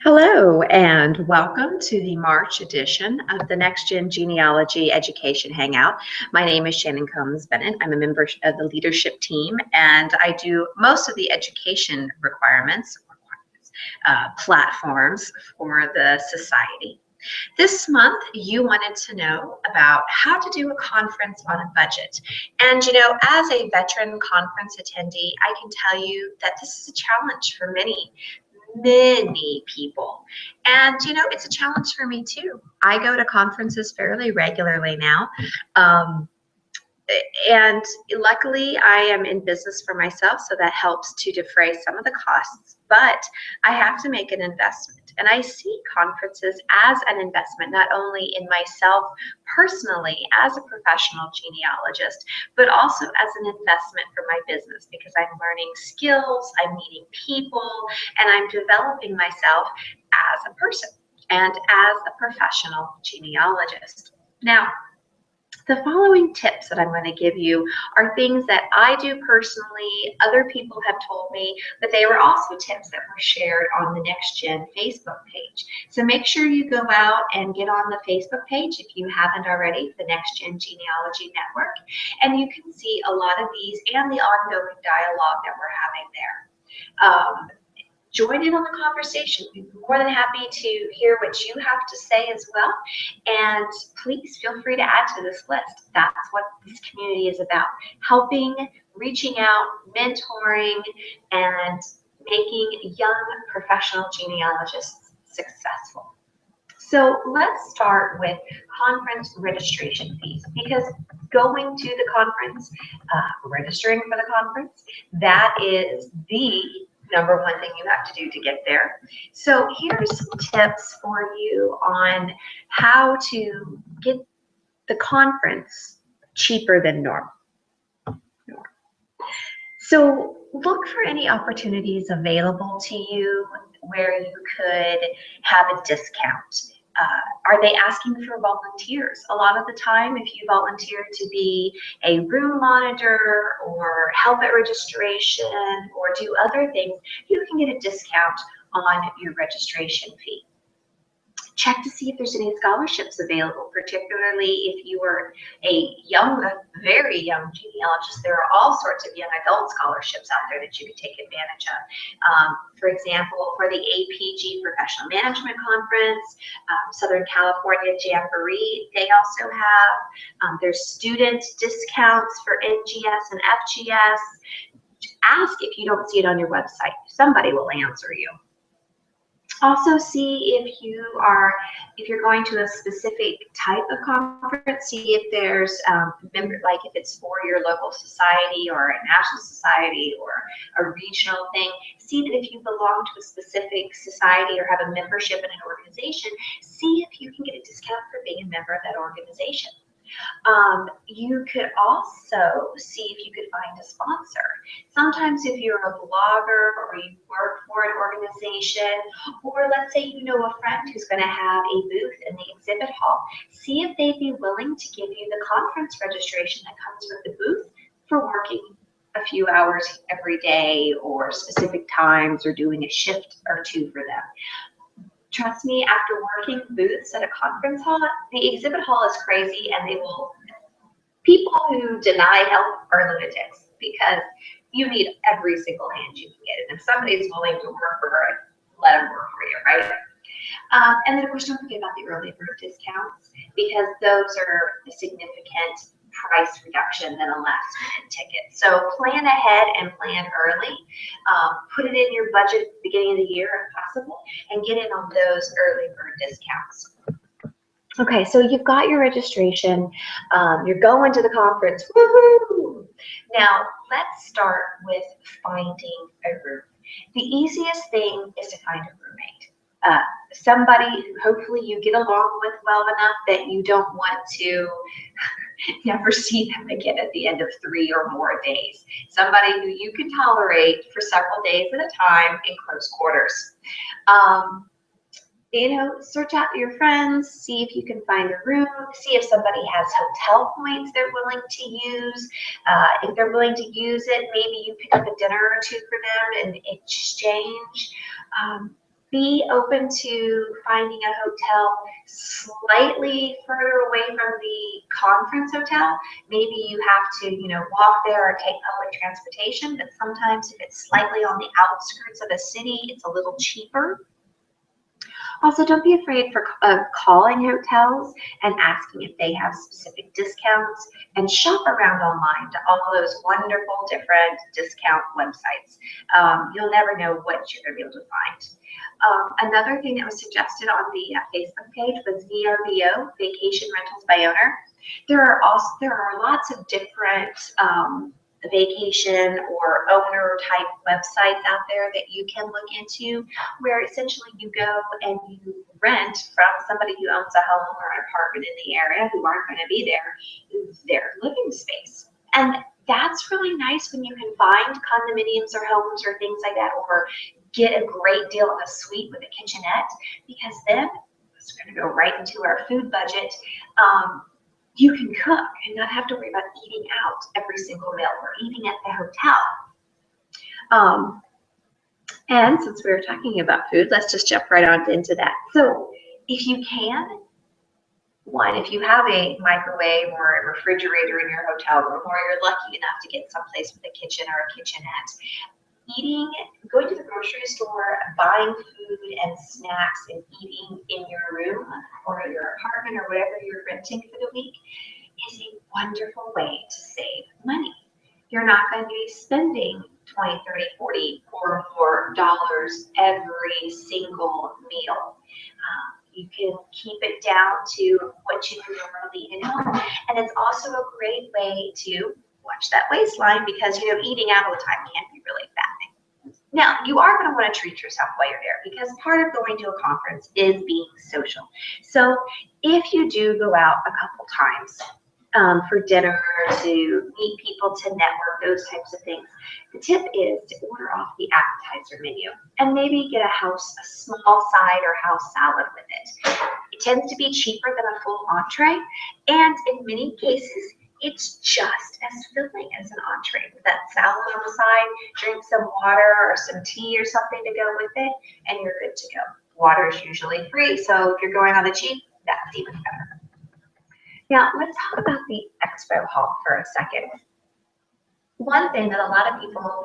Hello and welcome to the March edition of the Next Gen Genealogy Education Hangout. My name is Shannon Combs Bennett. I'm a member of the leadership team and I do most of the education platforms for the society. This month, you wanted to know about how to do a conference on a budget. And as a veteran conference attendee, I can tell you that this is a challenge for many people. And it's a challenge for me too. I go to conferences fairly regularly now. And luckily, I am in business for myself, so that helps to defray some of the costs. But I have to make an investment. And I see conferences as an investment, not only in myself personally as a professional genealogist, but also as an investment for my business because I'm learning skills, I'm meeting people, and I'm developing myself as a person and as a professional genealogist. Now, the following tips that I'm going to give you are things that I do personally. Other people have told me, but they were also tips that were shared on the Next Gen Facebook page. So make sure you go out and get on the Facebook page if you haven't already, the Next Gen Genealogy Network, and you can see a lot of these and the ongoing dialogue that we're having there. Join in on the conversation. We'd be more than happy to hear what you have to say as well. And please feel free to add to this list. That's what this community is about. Helping, reaching out, mentoring, and making young professional genealogists successful. So let's start with conference registration fees, because going to the conference, registering for the conference, that is the number one thing you have to do to get there. So here's some tips for you on how to get the conference cheaper than normal. So look for any opportunities available to you where you could have a discount. Are they asking for volunteers? A lot of the time, if you volunteer to be a room monitor or help at registration or do other things, you can get a discount on your registration fee. Check to see if there's any scholarships available, particularly if you are a very young genealogist. There are all sorts of young adult scholarships out there that you could take advantage of. For example, for the APG Professional Management Conference, Southern California Jamboree, they also have, there's student discounts for NGS and FGS. Ask if you don't see it on your website. Somebody will answer you. Also see if you're going to a specific type of conference, see if there's like if it's for your local society or a national society or a regional thing. See that if you belong to a specific society or have a membership in an organization, see if you can get a discount for being a member of that organization. You could also see if you could find a sponsor. Sometimes if you're a blogger or you work for an organization, or let's say you know a friend who's going to have a booth in the exhibit hall, see if they'd be willing to give you the conference registration that comes with the booth for working a few hours every day or specific times or doing a shift or two for them. Trust me, after working booths at a conference hall, the exhibit hall is crazy, and people who deny help are lunatics because you need every single hand you can get. And if somebody's willing to work for it, let them work for you, right? And then, of course, don't forget about the early bird discounts, because those are a significant price reduction than a last minute ticket. So plan ahead and plan early. Put it in your budget at the beginning of the year if possible, and get in on those early bird discounts. Okay, so you've got your registration. You're going to the conference. Woohoo! Now let's start with finding a room. The easiest thing is to find a roommate. Somebody who hopefully you get along with well enough that you don't want to never see them again at the end of 3 or more days. Somebody who you can tolerate for several days at a time in close quarters. Search out your friends, see if you can find a room, see if somebody has hotel points they're willing to use. If they're willing to use it, maybe you pick up a dinner or two for them in exchange. Be open to finding a hotel slightly further away from the conference hotel. Maybe you have to, walk there or take public transportation, but sometimes if it's slightly on the outskirts of a city, it's a little cheaper. Also, don't be afraid of calling hotels and asking if they have specific discounts, and shop around online to all of those wonderful different discount websites. You'll never know what you're going to be able to find. Another thing that was suggested on the Facebook page was VRBO, Vacation Rentals by Owner. There are lots of different vacation or owner type websites out there that you can look into, where essentially you go and you rent from somebody who owns a home or an apartment in the area who aren't going to be there, their living space. And that's really nice when you can find condominiums or homes or things like that, or get a great deal on a suite with a kitchenette, because then it's going to go right into our food budget. You can cook and not have to worry about eating out every single meal or eating at the hotel. And since we were talking about food, let's just jump right on into that. So if you can, if you have a microwave or a refrigerator in your hotel room, or you're lucky enough to get someplace with a kitchen or a kitchenette, going to the grocery store, buying food and snacks and eating in your room or your apartment or whatever you're renting for the week is a wonderful way to save money. You're not going to be spending $20, $30, $40 or more dollars every single meal. You can keep it down to what you normally eat at home. And it's also a great way to watch that waistline, because eating out all the time can be really fattening. Now, you are going to want to treat yourself while you're there, because part of going to a conference is being social. So if you do go out a couple times for dinner, to meet people, to network, those types of things, the tip is to order off the appetizer menu and maybe get a small side or house salad with it. It tends to be cheaper than a full entree, and in many cases, it's just as filling as an entree. With that salad on the side, drink some water or some tea or something to go with it, and you're good to go. Water is usually free, so if you're going on the cheap, that's even better. Now, let's talk about the expo hall for a second. One thing that a lot of people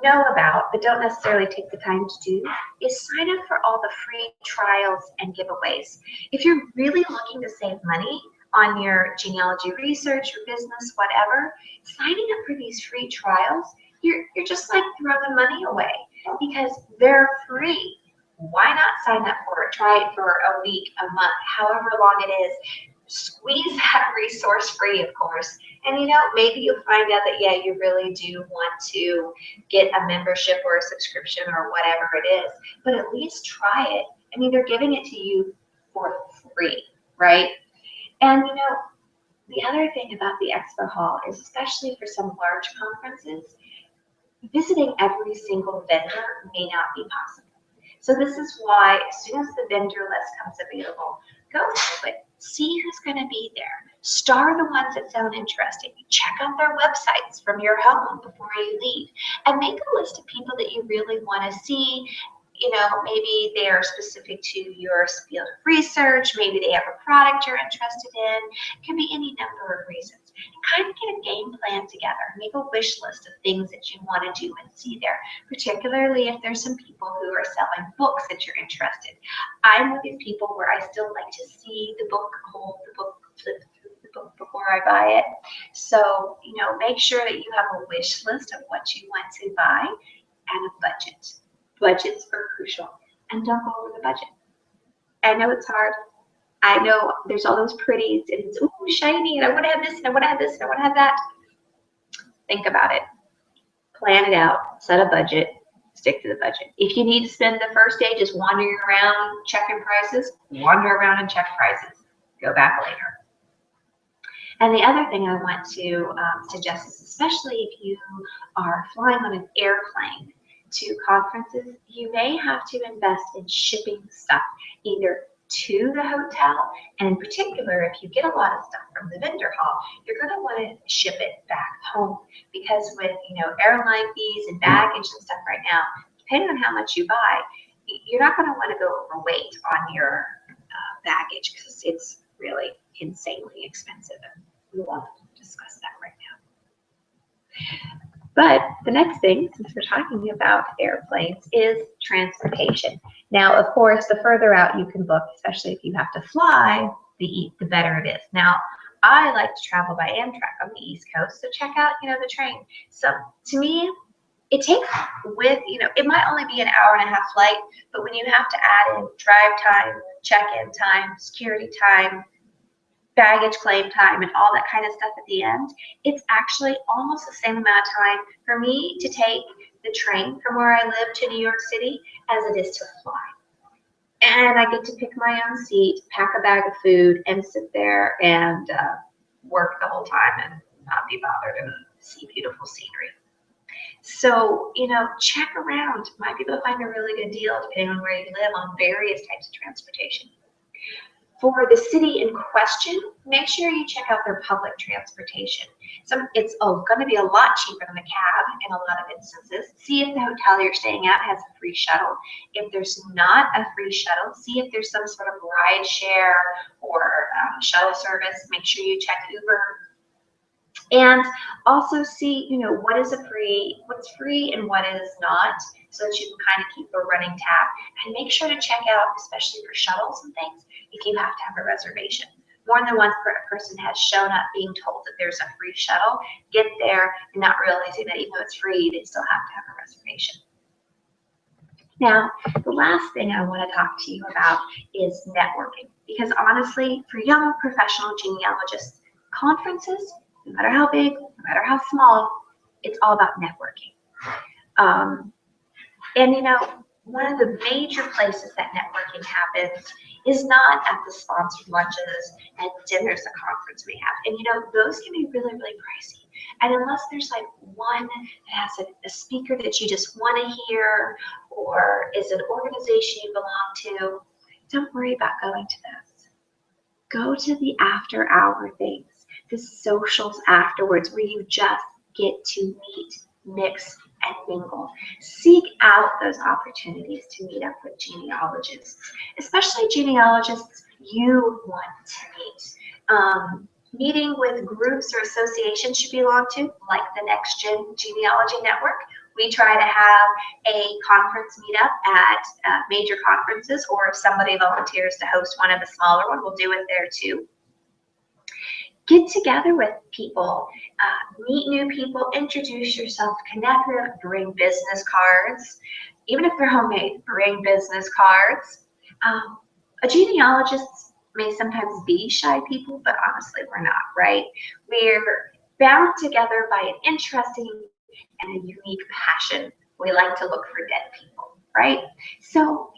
know about but don't necessarily take the time to do is sign up for all the free trials and giveaways. If you're really looking to save money on your genealogy research, your business, whatever, signing up for these free trials, you're just like throwing money away, because they're free. Why not sign up for it? Try it for a week, a month, however long it is. Squeeze that resource free, of course. And maybe you'll find out that, yeah, you really do want to get a membership or a subscription or whatever it is, but at least try it. I mean, they're giving it to you for free, right? And the other thing about the expo hall is, especially for some large conferences, visiting every single vendor may not be possible. So this is why, as soon as the vendor list comes available, go to it. See who's going to be there. Star the ones that sound interesting. Check out their websites from your home before you leave, and make a list of people that you really want to see. Maybe they are specific to your field of research. Maybe they have a product you're interested in. It can be any number of reasons. Kind of get a game plan together. Make a wish list of things that you want to do and see there, particularly if there's some people who are selling books that you're interested. I'm one of these people where I still like to see the book, hold the book, flip through the book before I buy it. So, make sure that you have a wish list of what you want to buy and a budget. Budgets are crucial, and don't go over the budget. I know it's hard. I know there's all those pretties and it's shiny, and I want to have this, and I want to have this, and I want to have that. Think about it. Plan it out. Set a budget. Stick to the budget. If you need to spend the first day just wandering around checking prices, wander around and check prices. Go back later. And the other thing I want to suggest is, especially if you are flying on an airplane to conferences, you may have to invest in shipping stuff either to the hotel, and in particular, if you get a lot of stuff from the vendor hall, you're going to want to ship it back home, because with airline fees and baggage and stuff right now, depending on how much you buy, you're not going to want to go overweight on your baggage because it's really insanely expensive. And we won't discuss that right now. But the next thing, since we're talking about airplanes, is transportation. Now, of course, the further out you can book, especially if you have to fly, the better it is. Now, I like to travel by Amtrak on the East Coast, so check out, the train. So to me, it takes it might only be an hour and a half flight, but when you have to add in drive time, check-in time, security time, baggage claim time, and all that kind of stuff at the end, it's actually almost the same amount of time for me to take the train from where I live to New York City as it is to fly. And I get to pick my own seat, pack a bag of food, and sit there and work the whole time and not be bothered and see beautiful scenery. So, check around. Might be able to find a really good deal depending on where you live on various types of transportation. For the city in question, make sure you check out their public transportation. It's going to be a lot cheaper than a cab in a lot of instances. See if the hotel you're staying at has a free shuttle. If there's not a free shuttle, see if there's some sort of ride share or shuttle service. Make sure you check Uber. And also see, what's free and what is not, so that you can kind of keep a running tab. And make sure to check out, especially for shuttles and things, if you have to have a reservation. More than one person has shown up being told that there's a free shuttle, get there and not realizing that even though it's free, they still have to have a reservation. Now, the last thing I want to talk to you about is networking. Because honestly, for young professional genealogists, conferences, no matter how big, no matter how small, it's all about networking. One of the major places that networking happens is not at the sponsored lunches and dinners the conference may have. And those can be really, really pricey. And unless there's like one that has a speaker that you just want to hear, or is an organization you belong to, don't worry about going to those. Go to the after hour things, the socials afterwards, where you just get to meet, mix, and mingle. Seek out those opportunities to meet up with genealogists, especially genealogists you want to meet. Meeting with groups or associations you belong to, like the Next Gen Genealogy Network. We try to have a conference meetup at major conferences, or if somebody volunteers to host one of the smaller ones, we'll do it there too. Get together with people, meet new people, introduce yourself, connect with them, bring business cards. Even if they're homemade, bring business cards. A genealogist may sometimes be shy people, but honestly, we're not, right? We're bound together by an interesting and a unique passion. We like to look for dead people, right? So,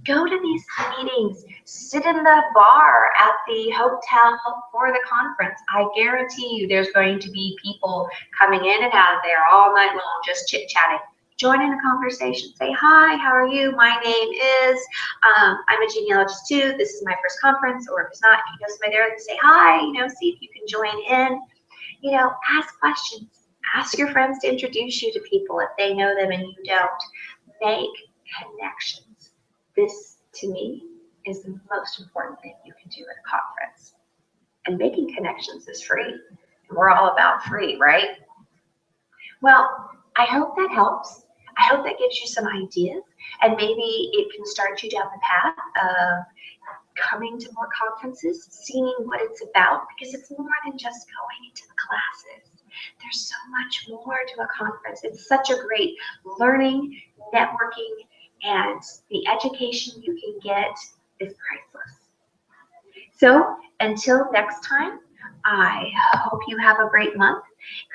go to these meetings, sit in the bar at the hotel for the conference. I guarantee you there's going to be people coming in and out of there all night long, just chit-chatting. Join in a conversation. Say, hi, how are you? My name is, I'm a genealogist too. This is my first conference. Or if it's not, you know somebody there, say hi, see if you can join in. Ask questions. Ask your friends to introduce you to people if they know them and you don't. Make connections. This, to me, is the most important thing you can do at a conference. And making connections is free. And we're all about free, right? Well, I hope that helps. I hope that gives you some ideas, and maybe it can start you down the path of coming to more conferences, seeing what it's about, because it's more than just going into the classes. There's so much more to a conference. It's such a great learning, networking, and the education you can get is priceless. So until next time, I hope you have a great month,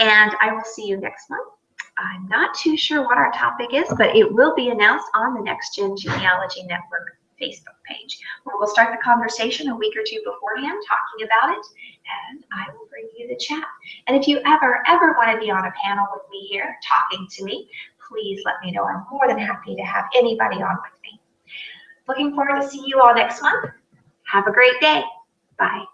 and I will see you next month. I'm not too sure what our topic is, but it will be announced on the Next Gen Genealogy Network Facebook page, where we'll start the conversation a week or two beforehand talking about it, and I will bring you the chat. And if you ever want to be on a panel with me here talking to me, please let me know. I'm more than happy to have anybody on with me. Looking forward to seeing you all next month. Have a great day. Bye.